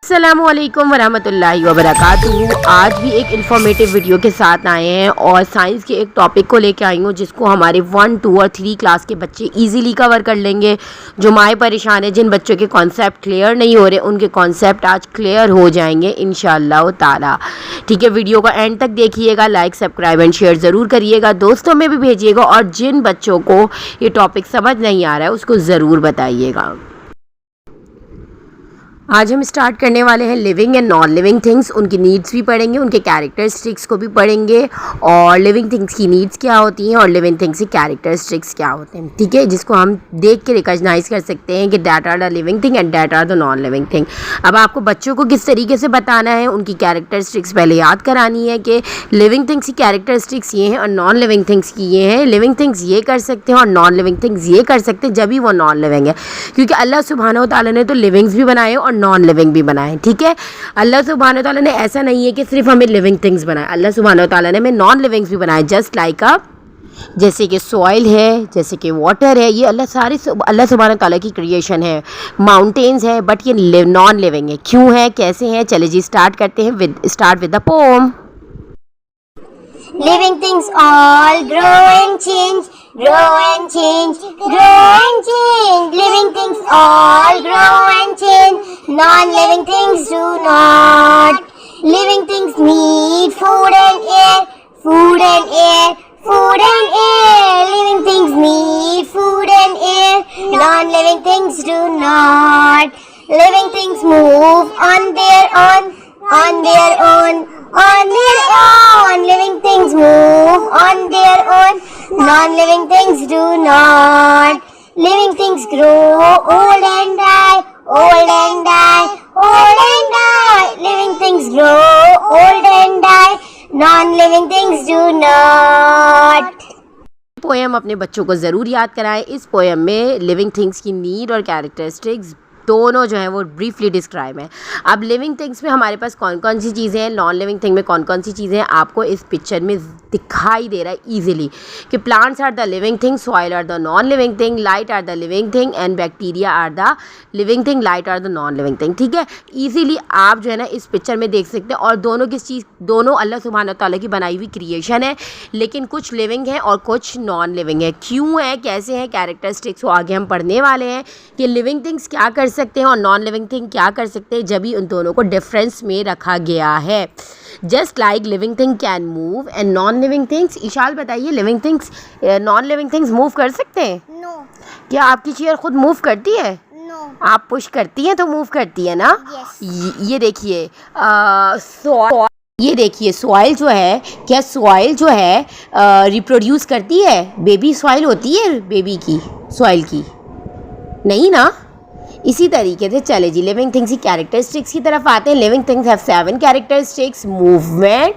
अस्सलामुअलैकुम वरहमतुल्लाहि वबरकातुहू। आज भी एक इन्फॉर्मेटिव वीडियो के साथ आए हैं और साइंस के एक टॉपिक को लेकर आई हूँ जिसको हमारे 1, 2 और 3 क्लास के बच्चे इजीली कवर कर लेंगे। जो माएँ परेशान है, जिन बच्चों के कॉन्सेप्ट क्लियर नहीं हो रहे, उनके कॉन्सेप्ट आज क्लियर हो जाएंगे इंशाअल्लाह ताला। ठीक है, वीडियो को एंड तक देखिएगा, लाइक सब्सक्राइब एंड शेयर ज़रूर करिएगा, दोस्तों में भी भेजिएगा और जिन बच्चों को ये टॉपिक समझ नहीं आ रहा है उसको ज़रूर बताइएगा। आज हम स्टार्ट करने वाले हैं living and non living things. उनकी नीड्स भी पढ़ेंगे, उनके कैरेक्टरिस्टिक्स को भी पढ़ेंगे और लिविंग थिंग्स की नीड्स क्या होती हैं और लिविंग थिंग्स की कैरेक्टरिस्टिक्स क्या होते हैं। ठीक है, जिसको हम देख के रिकॉग्नाइज कर सकते हैं कि that are the living thing and that are the non living thing. अब आपको बच्चों को किस तरीके से बताना है, उनकी कैरेक्टरिस्टिक्स पहले याद करानी है कि लिविंग थिंग्स की कैरेक्टरिस्टिक्स ये हैं और नॉन लिविंग थिंग्स की ये हैं। लिविंग थिंग्स ये कर सकते हैं और नॉन लिविंग थिंग्स ये कर सकते हैं, जब भी वो नॉन लिविंग है, क्योंकि अल्लाह सुब्हानहू व तआला ने तो लिविंग्स भी बनाए और नॉन लिविंग भी बनाए। ठीक है, अल्लाह सुब्हानहू व तआला ने ऐसा नहीं है कि सिर्फ हमें लिविंग थिंग्स बनाए, अल्लाह सुब्हानहू व तआला ने हमें नॉन लिविंग्स भी बनाए। जस्ट लाइक जैसे कि सॉइल है, जैसे कि वाटर है, ये अल्लाह सुब्हानहू व तआला की क्रिएशन है। माउंटेन्स है, बट ये नॉन लिविंग है। क्यों है, कैसे हैं, चले जी स्टार्ट करते हैं with the pome. Living things all grow and change, grow and change, grow and change. Living things all grow and change, non-living things do not. Living things need food and air, food and air, food and air. Living things need food and air, non-living things do not. Living things move on their own, on their own, on their own. Living things move on their own, non-living things do not. Living things grow old and die, old and die, old and die. Living things grow old and die, non-living things do not. Poem अपने बच्चों को ज़रूर याद कराएं। इस poem में living things की need और कैरेक्टरिस्टिक्स दोनों जो हैं वो ब्रीफली डिस्क्राइब हैं। अब लिविंग थिंग्स में हमारे पास कौन कौन सी चीज़ें हैं, नॉन लिविंग थिंग में कौन कौन सी चीज़ें हैं, आपको इस पिक्चर में दिखाई दे रहा है ईजिली कि plants are the living thing, soil are the non living thing, light are the living thing and bacteria are the living thing, light are the non living thing. ठीक है, ईजिली आप जो है ना इस पिक्चर में देख सकते हैं। और दोनों अल्लाह सुब्हानहू व तआला की बनाई हुई क्रिएशन है, लेकिन कुछ लिविंग है और कुछ नॉन लिविंग है। क्यों है, कैसे हैं, कैरेक्टरिस्टिक्स को आगे हम पढ़ने वाले हैं कि लिविंग थिंग्स क्या कर सकते हैं और नॉन लिविंग थिंग क्या कर सकते हैं, जब भी उन दोनों को डिफरेंस में रखा गया है। Just like living thing can move and non living things. Ishal बताइए, living things non living things move कर सकते हैं? No, क्या आपकी चेयर खुद मूव करती है? no. आप पुश करती हैं तो मूव करती है ना? Yes. ये देखिए ये देखिए सॉइल जो है, क्या सॉइल जो है रिप्रोड्यूस करती है? बेबी सॉइल होती है बेबी की, सॉइल की नहीं ना। इसी तरीके से चले जी लिविंग थिंग्स की कैरेक्टरिस्टिक्स की तरफ आते हैं। Living things have 7 characteristics. Movement,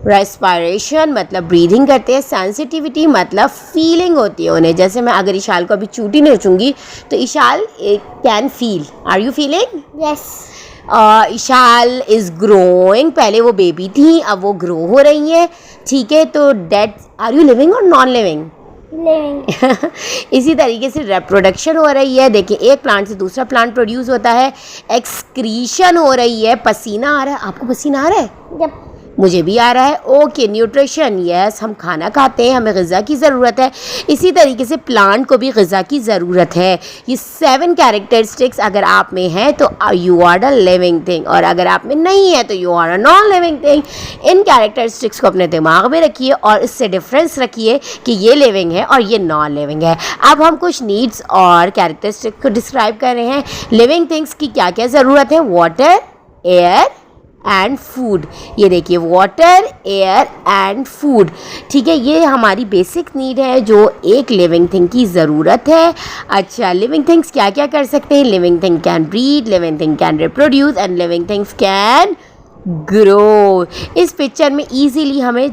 respiration मतलब ब्रीदिंग करते हैं, सेंसिटिविटी मतलब फीलिंग होती है उन्हें। जैसे मैं अगर इशाल को अभी चूटी नोचूंगी तो Ishal can feel. Are you feeling? Yes. Ishal is growing, पहले वो बेबी थी अब वो ग्रो हो रही हैं। ठीक है, तो डेट आर यू लिविंग और नॉन लिविंग? Living. इसी तरीके से रिप्रोडक्शन हो रही है। देखिए, एक प्लांट से दूसरा प्लांट प्रोड्यूस होता है। एक्सक्रीशन हो रही है, पसीना आ रहा है। आपको पसीना आ रहा है? Yep. मुझे भी आ रहा है। ओके, न्यूट्रिशन, यस, हम खाना खाते हैं, हमें ग़िज़ा की ज़रूरत है। इसी तरीके से प्लांट को भी ग़िज़ा की ज़रूरत है। ये 7 कैरेक्टरिस्टिक्स अगर आप में है तो you are the living thing, और अगर आप में नहीं है तो you are a non living thing. इन कैरेक्टरिस्टिक्स को अपने दिमाग में रखिए और इससे डिफरेंस रखिए कि ये लिविंग है और ये नॉन लिविंग है। अब हम कुछ नीड्स और कैरेक्टरिस्टिक्स को डिस्क्राइब कर रहे हैं। लिविंग थिंग्स की क्या क्या ज़रूरत है? Water, air and food. ये देखिए, वाटर, एयर एंड फूड। ठीक है, ये हमारी बेसिक नीड है जो एक लिविंग थिंग की ज़रूरत है। अच्छा, लिविंग थिंग्स क्या क्या कर सकते हैं? Living thing can breathe, living thing can reproduce and living things can grow. इस पिक्चर में ईजीली हमें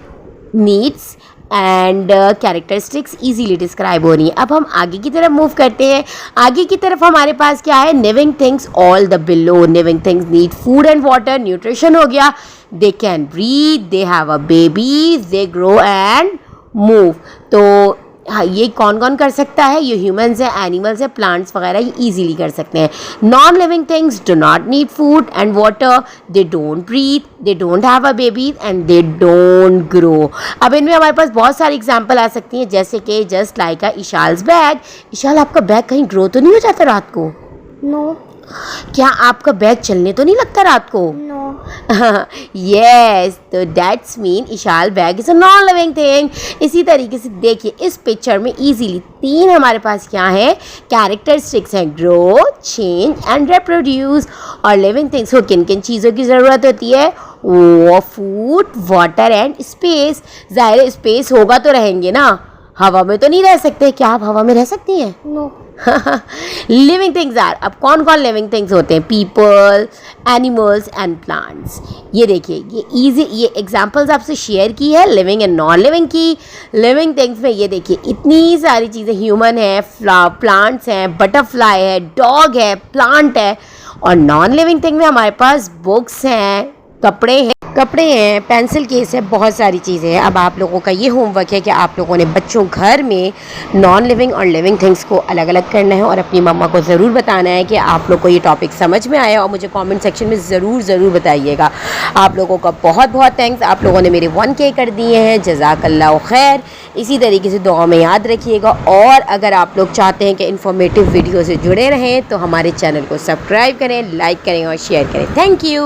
needs and characteristics easily describe हो रही हैं। अब हम आगे की तरफ मूव करते हैं। आगे की तरफ हमारे पास क्या है? Living things all the below. Living things need food and water, nutrition हो गया, they can breathe, they have a baby, they grow and move. तो हाँ, ये कौन कौन कर सकता है? ये ह्यूमंस है, एनिमल्स है, प्लांट्स वगैरह ये ईजिली कर सकते हैं. Non living things do not need food and water, they don't breathe, they don't have a baby and they don't grow. अब इनमें हमारे पास बहुत सारी एग्जाम्पल आ सकती हैं, जैसे कि just like a Ishal's bag. Ishal, आपका बैग कहीं ग्रो तो नहीं हो जाता रात को? No. क्या आपका बैग चलने तो नहीं लगता रात को? No. यस, तो that's mean Ishal bag is a non living thing. इसी तरीके से देखिए इस पिक्चर में इजीली 3 हमारे पास क्या है कैरेक्टरिस्टिक्स हैं, ग्रो, चेंज एंड रिप्रोड्यूस. और लिविंग थिंग्स को किन किन चीज़ों की ज़रूरत होती है? वो फूड, वाटर एंड स्पेस. ज़ाहिर है स्पेस होगा तो रहेंगे ना, हवा में तो नहीं रह सकते. क्या आप हवा में रह सकती हैं? No. लिविंग थिंग्स आर, अब कौन कौन लिविंग थिंग्स होते हैं? People, animals and plants. ये देखिए ये इजी, ये एग्जांपल्स आपसे शेयर की है लिविंग एंड नॉन लिविंग की. लिविंग थिंग्स में ये देखिए इतनी सारी चीज़ें, ह्यूमन है, प्लांट्स हैं, बटरफ्लाई है, डॉग है, प्लांट है. और नॉन लिविंग थिंग में हमारे पास बुक्स हैं, कपड़े हैं, पेंसिल केस है, बहुत सारी चीज़ें हैं. अब आप लोगों का ये होमवर्क है कि आप लोगों ने बच्चों घर में नॉन लिविंग और लिविंग थिंग्स को अलग अलग करना है और अपनी मम्मा को ज़रूर बताना है कि आप लोग को ये टॉपिक समझ में आया, और मुझे कमेंट सेक्शन में ज़रूर बताइएगा. आप लोगों का बहुत बहुत थैंक्स, आप लोगों ने मेरे 1K कर दिए हैं. जज़ाकल्लाह खैर. इसी तरीके से दुआ में याद रखिएगा. और अगर आप लोग चाहते हैं कि इन्फॉर्मेटिव वीडियो से जुड़े रहें तो हमारे चैनल को सब्सक्राइब करें, लाइक करें और शेयर करें. Thank you.